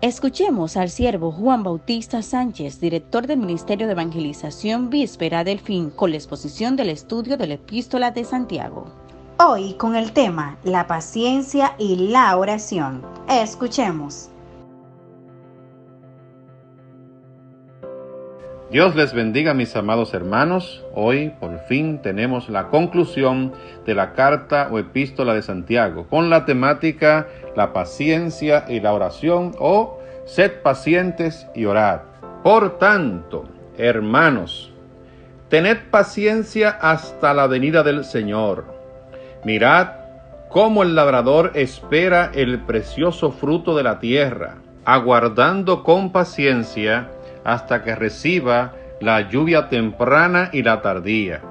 Escuchemos al siervo Juan Bautista Sánchez, director del Ministerio de Evangelización Víspera del Fin, con la exposición del estudio de la Epístola de Santiago. Hoy con el tema la paciencia y la oración. Escuchemos. Dios les bendiga, mis amados hermanos. Hoy por fin tenemos la conclusión de la carta o epístola de Santiago con la temática la paciencia y la oración, o sed pacientes y orad. Por tanto, hermanos, tened paciencia hasta la venida del Señor. Mirad cómo el labrador espera el precioso fruto de la tierra, aguardando con paciencia hasta que reciba la lluvia temprana y la tardía.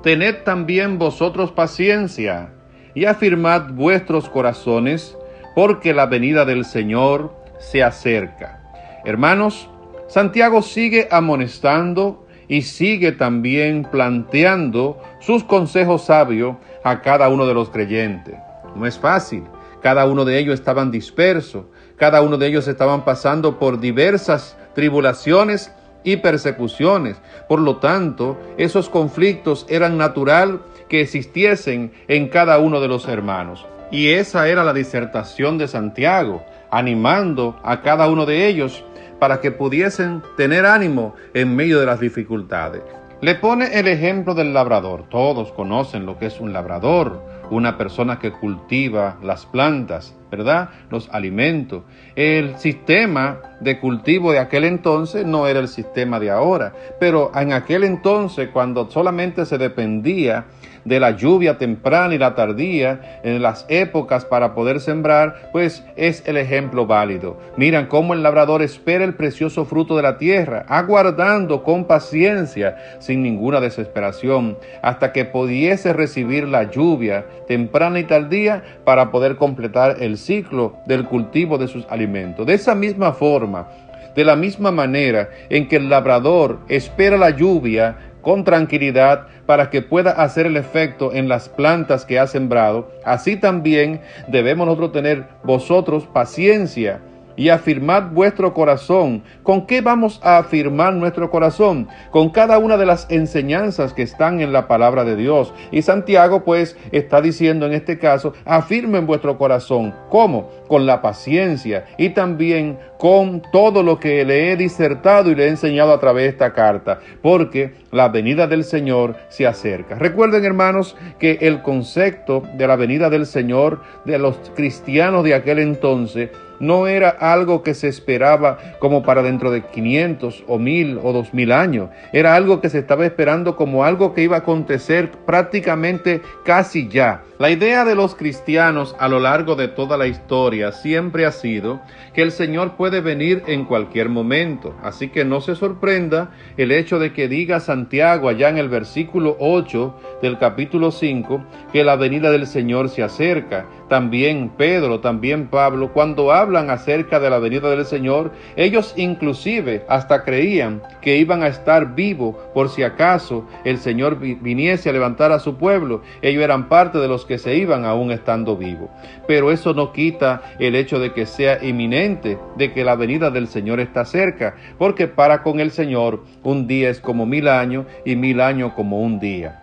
Tened también vosotros paciencia y afirmad vuestros corazones, porque la venida del Señor se acerca. Hermanos, Santiago sigue amonestando y sigue también planteando sus consejos sabios a cada uno de los creyentes. No es fácil, cada uno de ellos estaban dispersos, cada uno de ellos estaban pasando por diversas tribulaciones y persecuciones. Por lo tanto, esos conflictos eran natural que existiesen en cada uno de los hermanos. Y esa era la disertación de Santiago, animando a cada uno de ellos para que pudiesen tener ánimo en medio de las dificultades. Le pone el ejemplo del labrador. Todos conocen lo que es un labrador, una persona que cultiva las plantas, ¿verdad? Los alimentos. El sistema de cultivo de aquel entonces no era el sistema de ahora, pero en aquel entonces, cuando solamente se dependía de la lluvia temprana y la tardía, en las épocas para poder sembrar, pues es el ejemplo válido. Miran cómo el labrador espera el precioso fruto de la tierra, aguardando con paciencia, sin ninguna desesperación, hasta que pudiese recibir la lluvia temprana y tardía para poder completar el ciclo del cultivo de sus alimentos. De esa misma forma, de la misma manera en que el labrador espera la lluvia con tranquilidad para que pueda hacer el efecto en las plantas que ha sembrado, así también debemos nosotros tener vosotros paciencia y afirmad vuestro corazón. ¿Con qué vamos a afirmar nuestro corazón? Con cada una de las enseñanzas que están en la palabra de Dios. Y Santiago pues está diciendo en este caso, afirmen vuestro corazón. ¿Cómo? Con la paciencia y también con todo lo que le he disertado y le he enseñado a través de esta carta, porque la venida del Señor se acerca. Recuerden, hermanos, que el concepto de la venida del Señor de los cristianos de aquel entonces no era algo que se esperaba como para dentro de 500 o 1000 o 2000 años. Era algo que se estaba esperando como algo que iba a acontecer prácticamente casi ya. La idea de los cristianos a lo largo de toda la historia siempre ha sido que el Señor puede venir en cualquier momento. Así que no se sorprenda el hecho de que diga Santiago allá en el versículo 8 del capítulo 5 que la venida del Señor se acerca. También Pedro, también Pablo, cuando hablan acerca de la venida del Señor, ellos inclusive hasta creían que iban a estar vivos por si acaso el Señor viniese a levantar a su pueblo. Ellos eran parte de los que se iban aún estando vivos. Pero eso no quita el hecho de que sea inminente, de que la venida del Señor está cerca, porque para con el Señor un día es como 1000 años y 1000 años como un día.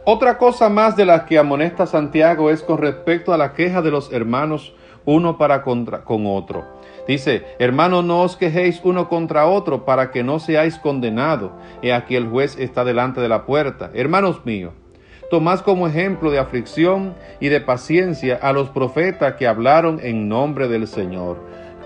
Otra cosa más de la que amonesta Santiago es con respecto a la queja de los hermanos uno para con otro. Dice, hermanos, no os quejéis uno contra otro para que no seáis condenados. He aquí el juez está delante de la puerta. Hermanos míos, tomad como ejemplo de aflicción y de paciencia a los profetas que hablaron en nombre del Señor.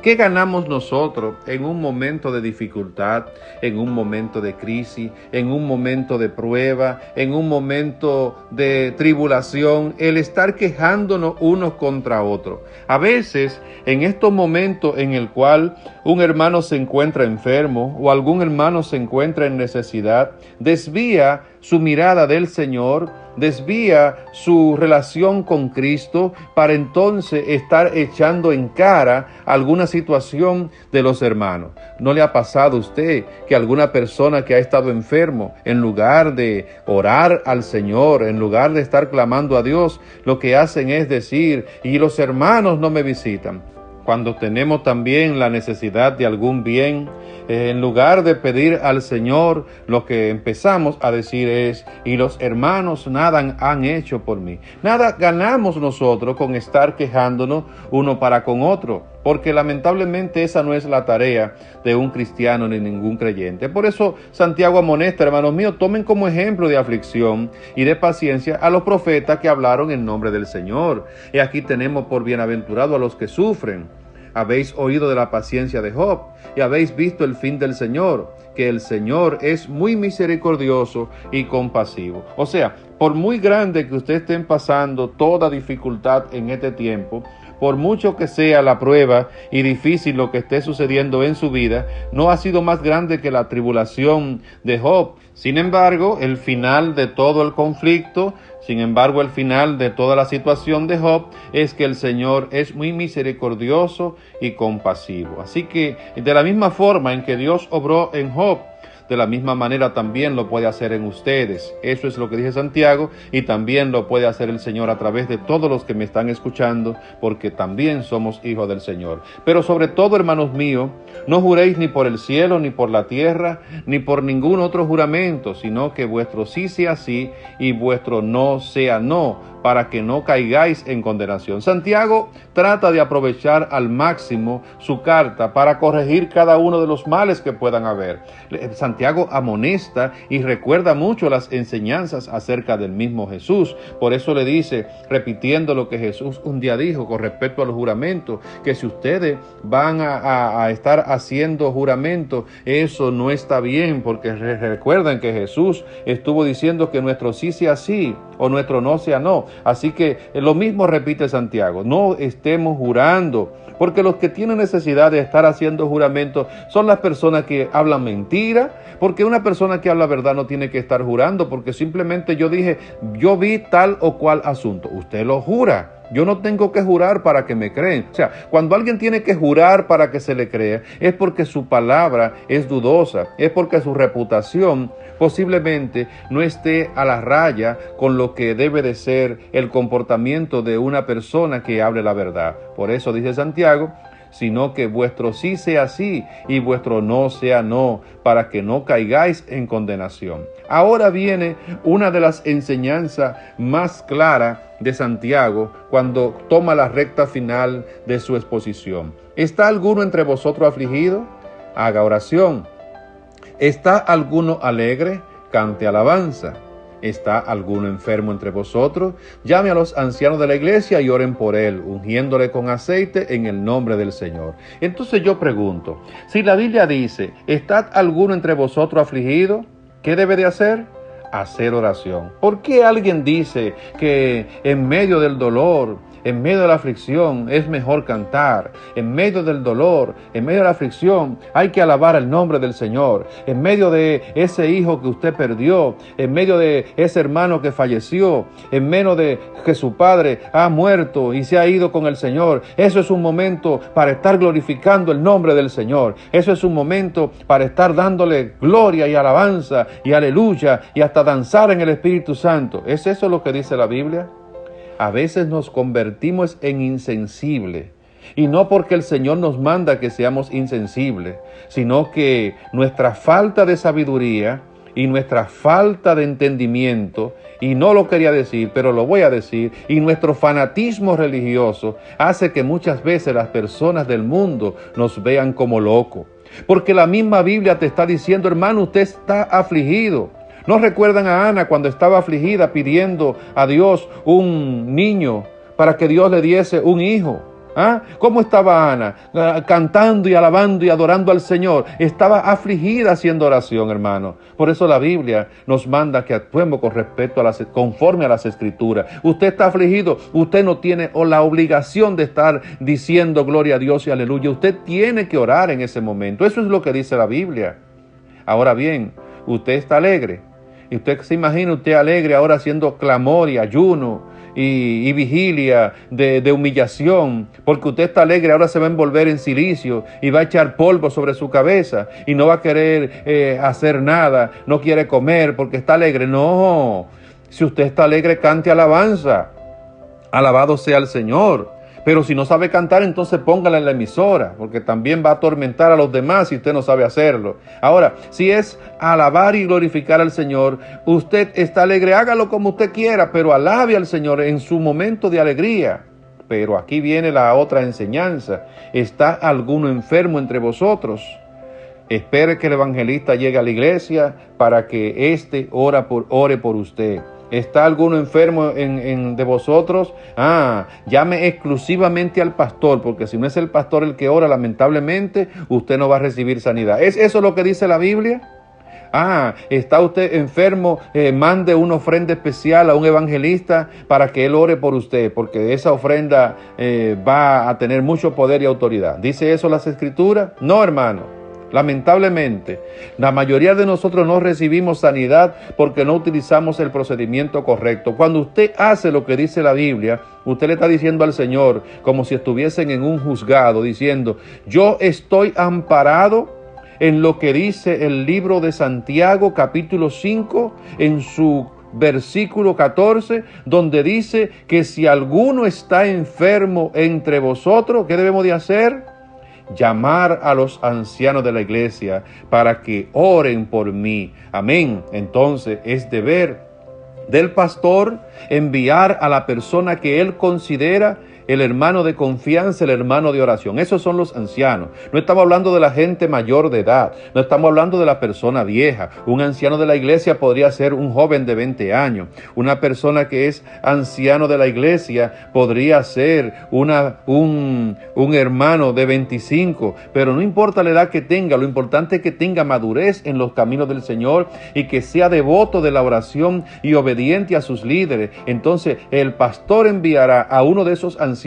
¿Qué ganamos nosotros en un momento de dificultad, en un momento de crisis, en un momento de prueba, en un momento de tribulación, el estar quejándonos unos contra otros? A veces, en estos momentos en el cual un hermano se encuentra enfermo o algún hermano se encuentra en necesidad, desvía su mirada del Señor, desvía su relación con Cristo para entonces estar echando en cara alguna situación de los hermanos. ¿No le ha pasado a usted que alguna persona que ha estado enfermo, en lugar de orar al Señor, en lugar de estar clamando a Dios, lo que hacen es decir, y los hermanos no me visitan? cuando tenemos también la necesidad de algún bien, en lugar de pedir al Señor, lo que empezamos a decir es: y los hermanos nada han hecho por mí. Nada ganamos nosotros con estar quejándonos uno para con otro, porque lamentablemente esa no es la tarea de un cristiano ni ningún creyente. Por eso Santiago amonesta, hermanos míos, tomen como ejemplo de aflicción y de paciencia a los profetas que hablaron en nombre del Señor. Y aquí tenemos por bienaventurado a los que sufren. Habéis oído de la paciencia de Job y habéis visto el fin del Señor, que el Señor es muy misericordioso y compasivo. O sea, por muy grande que ustedes estén pasando toda dificultad en este tiempo, por mucho que sea la prueba y difícil lo que esté sucediendo en su vida, no ha sido más grande que la tribulación de Job. Sin embargo, el final de todo el conflicto, el final de toda la situación de Job es que el Señor es muy misericordioso y compasivo. Así que, de la misma forma en que Dios obró en Job, de la misma manera también lo puede hacer en ustedes. Eso es lo que dice Santiago, y también lo puede hacer el Señor a través de todos los que me están escuchando, porque también somos hijos del Señor. Pero sobre todo, hermanos míos, no juréis ni por el cielo, ni por la tierra, ni por ningún otro juramento, sino que vuestro sí sea sí y vuestro no sea no, para que no caigáis en condenación. Santiago trata de aprovechar al máximo su carta para corregir cada uno de los males que puedan haber. Santiago amonesta y recuerda mucho las enseñanzas acerca del mismo Jesús. Por eso le dice, repitiendo lo que Jesús un día dijo con respecto a los juramentos, que si ustedes van a estar haciendo juramento, eso no está bien, porque recuerden que Jesús estuvo diciendo que nuestro sí sea sí o nuestro no sea no. Así que lo mismo repite Santiago: no estemos jurando, porque los que tienen necesidad de estar haciendo juramento son las personas que hablan mentira, porque una persona que habla verdad no tiene que estar jurando, porque simplemente yo dije, yo vi tal o cual asunto. Usted lo jura. Yo no tengo que jurar para que me creen. O sea, cuando alguien tiene que jurar para que se le crea, es porque su palabra es dudosa, es porque su reputación posiblemente no esté a la raya con lo que debe de ser el comportamiento de una persona que hable la verdad. Por eso dice Santiago, sino que vuestro sí sea sí y vuestro no sea no, para que no caigáis en condenación. Ahora viene una de las enseñanzas más claras de Santiago cuando toma la recta final de su exposición. ¿Está alguno entre vosotros afligido? Haga oración. ¿Está alguno alegre? Cante alabanza. ¿Está alguno enfermo entre vosotros? Llame a los ancianos de la iglesia y oren por él, ungiéndole con aceite en el nombre del Señor. Entonces yo pregunto, si la Biblia dice, ¿está alguno entre vosotros afligido? ¿Qué debe de hacer? Hacer oración. ¿Por qué alguien dice que en medio del dolor, en medio de la aflicción, es mejor cantar? En medio del dolor, en medio de la aflicción, hay que alabar el nombre del Señor. En medio de ese hijo que usted perdió, en medio de ese hermano que falleció, en medio de que su padre ha muerto y se ha ido con el Señor, eso es un momento para estar glorificando el nombre del Señor. Eso es un momento para estar dándole gloria y alabanza y aleluya y hasta danzar en el Espíritu Santo. ¿Es eso lo que dice la Biblia? A veces nos convertimos en insensibles, y no porque el Señor nos manda que seamos insensibles, sino que nuestra falta de sabiduría y nuestra falta de entendimiento, y no lo quería decir, pero lo voy a decir, y nuestro fanatismo religioso hace que muchas veces las personas del mundo nos vean como locos. Porque la misma Biblia te está diciendo, hermano, usted está afligido. ¿No recuerdan a Ana cuando estaba afligida pidiendo a Dios un niño para que Dios le diese un hijo? ¿Ah? ¿Cómo estaba Ana? Cantando y alabando y adorando al Señor. Estaba afligida haciendo oración, hermano. Por eso la Biblia nos manda que actuemos con respecto conforme a las Escrituras. Usted está afligido, usted no tiene la obligación de estar diciendo gloria a Dios y aleluya. Usted tiene que orar en ese momento. Eso es lo que dice la Biblia. Ahora bien, usted está alegre. Y usted se imagina usted alegre ahora haciendo clamor y ayuno y vigilia de humillación, porque usted está alegre, ahora se va a envolver en silicio y va a echar polvo sobre su cabeza y no va a querer hacer nada, no quiere comer porque está alegre. No, si usted está alegre, cante alabanza. Alabado sea el Señor. Pero si no sabe cantar, entonces póngala en la emisora, porque también va a atormentar a los demás si usted no sabe hacerlo. Ahora, si es alabar y glorificar al Señor, usted está alegre, hágalo como usted quiera, pero alabe al Señor en su momento de alegría. Pero aquí viene la otra enseñanza. ¿Está alguno enfermo entre vosotros? Espere que el evangelista llegue a la iglesia para que éste ore por usted. ¿Está alguno enfermo de vosotros? Llame exclusivamente al pastor, porque si no es el pastor el que ora, lamentablemente, usted no va a recibir sanidad. ¿Es eso lo que dice la Biblia? ¿Está usted enfermo? Mande una ofrenda especial a un evangelista para que él ore por usted, porque esa ofrenda va a tener mucho poder y autoridad. ¿Dice eso las Escrituras? No, hermano. Lamentablemente, la mayoría de nosotros no recibimos sanidad porque no utilizamos el procedimiento correcto. Cuando usted hace lo que dice la Biblia, usted le está diciendo al Señor, como si estuviesen en un juzgado, diciendo, yo estoy amparado en lo que dice el libro de Santiago, capítulo 5, en su versículo 14, donde dice que si alguno está enfermo entre vosotros, ¿qué debemos de hacer? Llamar a los ancianos de la iglesia para que oren por mí. Amén. Entonces es deber del pastor enviar a la persona que él considera el hermano de confianza, el hermano de oración. Esos son los ancianos. No estamos hablando de la gente mayor de edad. No estamos hablando de la persona vieja. Un anciano de la iglesia podría ser un joven de 20 años. Una persona que es anciano de la iglesia podría ser un hermano de 25. Pero no importa la edad que tenga. Lo importante es que tenga madurez en los caminos del Señor y que sea devoto de la oración y obediente a sus líderes. Entonces el pastor enviará a uno de esos ancianos,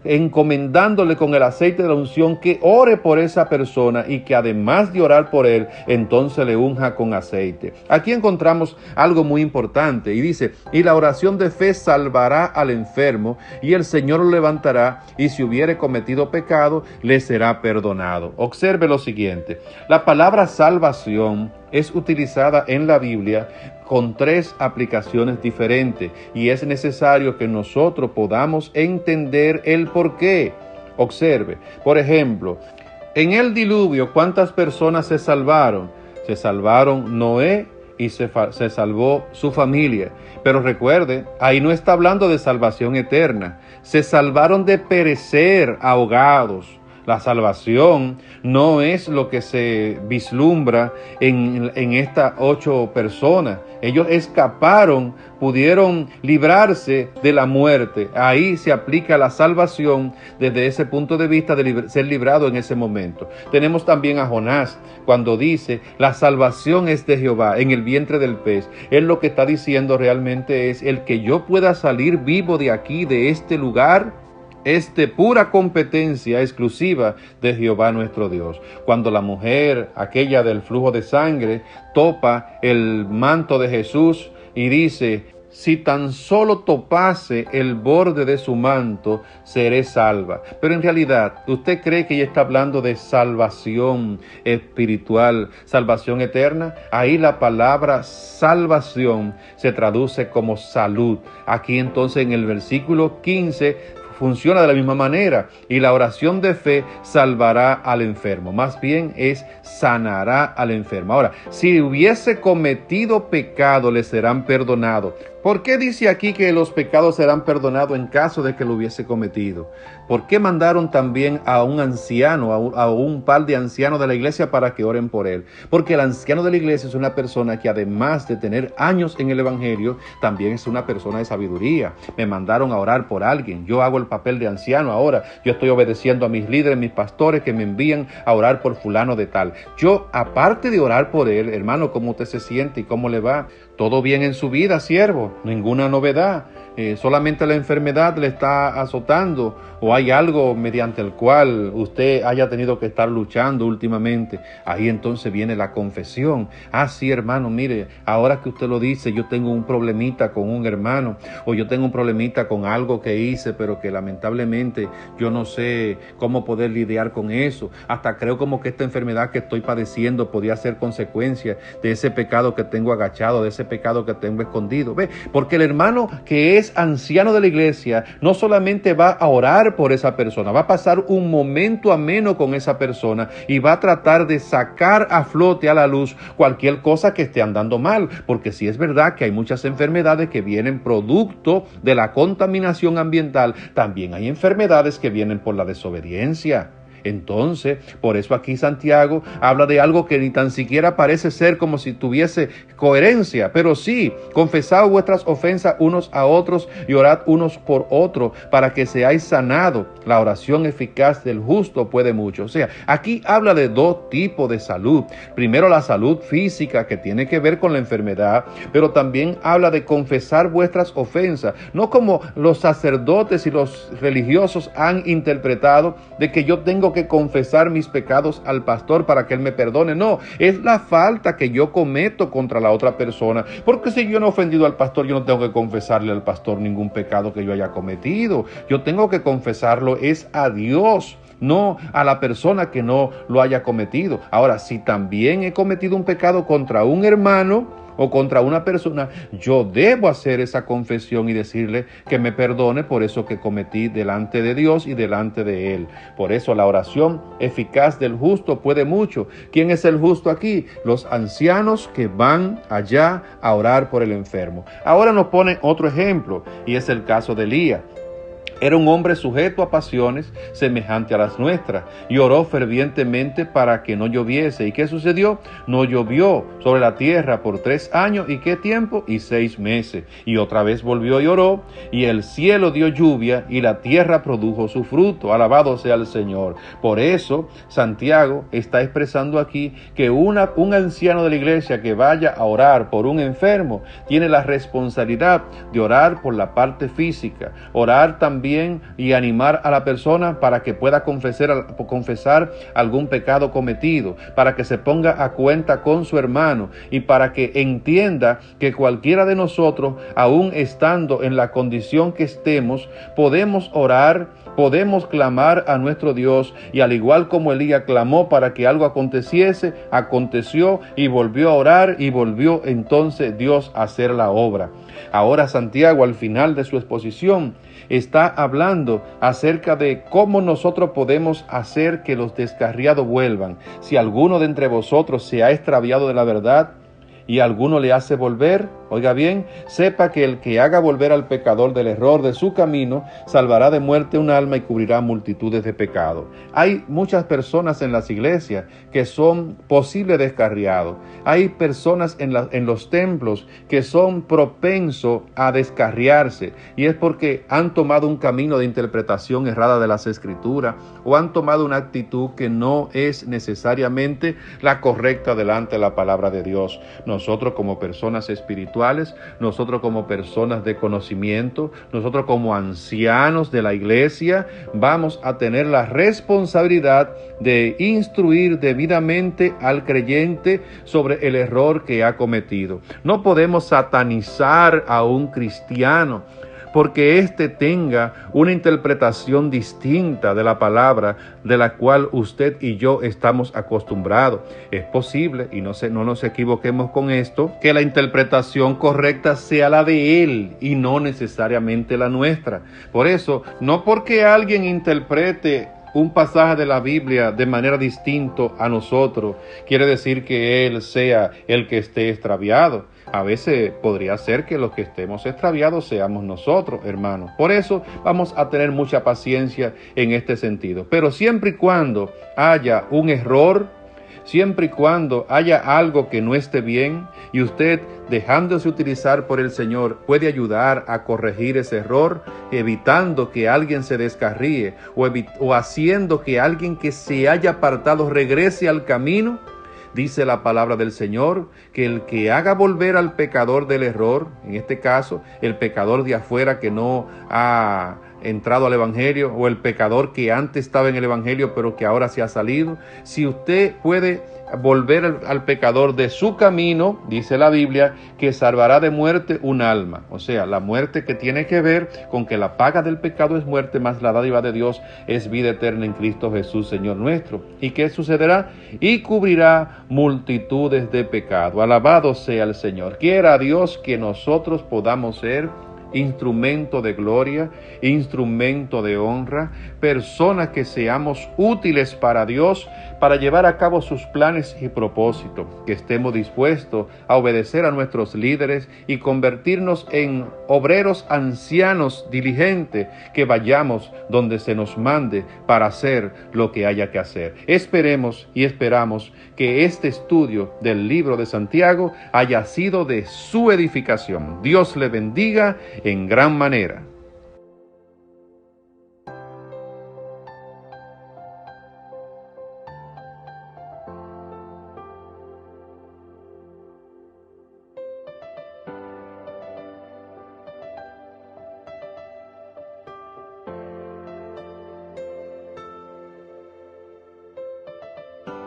encomendándole con el aceite de la unción que ore por esa persona y que además de orar por él, entonces le unja con aceite. Aquí encontramos algo muy importante y dice, y la oración de fe salvará al enfermo y el Señor lo levantará y si hubiere cometido pecado, le será perdonado. Observe lo siguiente, la palabra salvación es utilizada en la Biblia con 3 aplicaciones diferentes y es necesario que nosotros podamos entender el porqué. Observe, por ejemplo, en el diluvio, ¿cuántas personas se salvaron? Se salvaron Noé y se salvó su familia. Pero recuerde, ahí no está hablando de salvación eterna. Se salvaron de perecer ahogados. La salvación no es lo que se vislumbra en estas 8 personas. Ellos escaparon, pudieron librarse de la muerte. Ahí se aplica la salvación desde ese punto de vista de ser librado en ese momento. Tenemos también a Jonás cuando dice, la salvación es de Jehová en el vientre del pez. Él lo que está diciendo realmente es el que yo pueda salir vivo de aquí, de este lugar, es de pura competencia exclusiva de Jehová nuestro Dios. Cuando la mujer, aquella del flujo de sangre, topa el manto de Jesús y dice, si tan solo topase el borde de su manto, seré salva. Pero en realidad, ¿usted cree que ella está hablando de salvación espiritual, salvación eterna? Ahí la palabra salvación se traduce como salud. Aquí entonces en el versículo 15 funciona de la misma manera y la oración de fe salvará al enfermo, más bien es sanará al enfermo. Ahora, si hubiese cometido pecado le serán perdonados. ¿Por qué dice aquí que los pecados serán perdonados en caso de que lo hubiese cometido? ¿Por qué mandaron también a un anciano, a un par de ancianos de la iglesia para que oren por él? Porque el anciano de la iglesia es una persona que además de tener años en el evangelio, también es una persona de sabiduría. Me mandaron a orar por alguien. Yo hago el papel de anciano ahora. Yo estoy obedeciendo a mis líderes, mis pastores que me envían a orar por fulano de tal. Yo, aparte de orar por él, hermano, ¿cómo usted se siente y cómo le va? ¿Todo bien en su vida, siervo? Ninguna novedad. Solamente la enfermedad le está azotando o hay algo mediante el cual usted haya tenido que estar luchando últimamente. Ahí entonces viene la confesión. Sí, hermano, mire, ahora que usted lo dice, yo tengo un problemita con un hermano o yo tengo un problemita con algo que hice, pero que lamentablemente yo no sé cómo poder lidiar con eso. Hasta creo como que esta enfermedad que estoy padeciendo podría ser consecuencia de ese pecado que tengo agachado, de ese pecado que tengo escondido. ¿Ve? Porque el hermano que es es anciano de la iglesia, no solamente va a orar por esa persona, va a pasar un momento ameno con esa persona y va a tratar de sacar a flote, a la luz, cualquier cosa que esté andando mal, porque sí es verdad que hay muchas enfermedades que vienen producto de la contaminación ambiental, también hay enfermedades que vienen por la desobediencia. Entonces, por eso aquí Santiago habla de algo que ni tan siquiera parece ser como si tuviese coherencia, pero sí, confesad vuestras ofensas unos a otros y orad unos por otros para que seáis sanados. La oración eficaz del justo puede mucho. O sea, aquí habla de dos tipos de salud. Primero, la salud física, que tiene que ver con la enfermedad, pero también habla de confesar vuestras ofensas, no como los sacerdotes y los religiosos han interpretado de que yo tengo que confesar mis pecados al pastor para que él me perdone. No, es la falta que yo cometo contra la otra persona, porque si yo no he ofendido al pastor, yo no tengo que confesarle al pastor ningún pecado que yo haya cometido. Yo tengo que confesarlo es a Dios, no a la persona que no lo haya cometido. Ahora, si también he cometido un pecado contra un hermano o contra una persona, yo debo hacer esa confesión y decirle que me perdone por eso que cometí delante de Dios y delante de Él. Por eso la oración eficaz del justo puede mucho. ¿Quién es el justo aquí? Los ancianos que van allá a orar por el enfermo. Ahora nos ponen otro ejemplo, y es el caso de Elías. Era un hombre sujeto a pasiones semejante a las nuestras y oró fervientemente para que no lloviese. ¿Y qué sucedió? No llovió sobre la tierra por 3 años. ¿Y qué tiempo? Y 6 meses. Y otra vez volvió y oró, y el cielo dio lluvia y la tierra produjo su fruto. Alabado sea el Señor. Por eso Santiago está expresando aquí que un anciano de la iglesia que vaya a orar por un enfermo tiene la responsabilidad de orar por la parte física, orar también y animar a la persona para que pueda confesar algún pecado cometido, para que se ponga a cuenta con su hermano y para que entienda que cualquiera de nosotros, aún estando en la condición que estemos, podemos orar, podemos clamar a nuestro Dios, y al igual como Elías clamó para que algo aconteciese, aconteció, y volvió a orar y volvió entonces Dios a hacer la obra. Ahora Santiago, al final de su exposición, está hablando acerca de cómo nosotros podemos hacer que los descarriados vuelvan. Si alguno de entre vosotros se ha extraviado de la verdad y alguno le hace volver, oiga bien, sepa que el que haga volver al pecador del error de su camino, salvará de muerte un alma y cubrirá multitudes de pecados. Hay muchas personas en las iglesias que son posibles descarriados. Hay personas en los templos que son propensos a descarriarse, y es porque han tomado un camino de interpretación errada de las Escrituras, o han tomado una actitud que no es necesariamente la correcta delante de la palabra de Dios. Nosotros como personas espirituales, nosotros como personas de conocimiento, nosotros como ancianos de la iglesia, vamos a tener la responsabilidad de instruir debidamente al creyente sobre el error que ha cometido. No podemos satanizar a un cristiano porque éste tenga una interpretación distinta de la palabra de la cual usted y yo estamos acostumbrados. Es posible, y no nos equivoquemos con esto, que la interpretación correcta sea la de él y no necesariamente la nuestra. Por eso, no porque alguien interprete un pasaje de la Biblia de manera distinta a nosotros, quiere decir que él sea el que esté extraviado. A veces podría ser que los que estemos extraviados seamos nosotros, hermanos. Por eso vamos a tener mucha paciencia en este sentido. Pero siempre y cuando haya un error, siempre y cuando haya algo que no esté bien, y usted, dejándose utilizar por el Señor, puede ayudar a corregir ese error, evitando que alguien se descarríe o haciendo que alguien que se haya apartado regrese al camino. Dice la palabra del Señor que el que haga volver al pecador del error, en este caso el pecador de afuera que no ha entrado al evangelio, o el pecador que antes estaba en el evangelio pero que ahora se ha salido, si usted puede volver al pecador de su camino, dice la Biblia, que salvará de muerte un alma. O sea, la muerte que tiene que ver con que la paga del pecado es muerte, más la dádiva de Dios es vida eterna en Cristo Jesús, Señor nuestro. ¿Y qué sucederá? Y cubrirá multitudes de pecado. Alabado sea el Señor. Quiera Dios que nosotros podamos ser instrumento de gloria, instrumento de honra, personas que seamos útiles para Dios, para llevar a cabo sus planes y propósitos, que estemos dispuestos a obedecer a nuestros líderes y convertirnos en obreros ancianos diligentes, que vayamos donde se nos mande para hacer lo que haya que hacer. Esperemos y esperamos que este estudio del libro de Santiago haya sido de su edificación. Dios le bendiga en gran manera.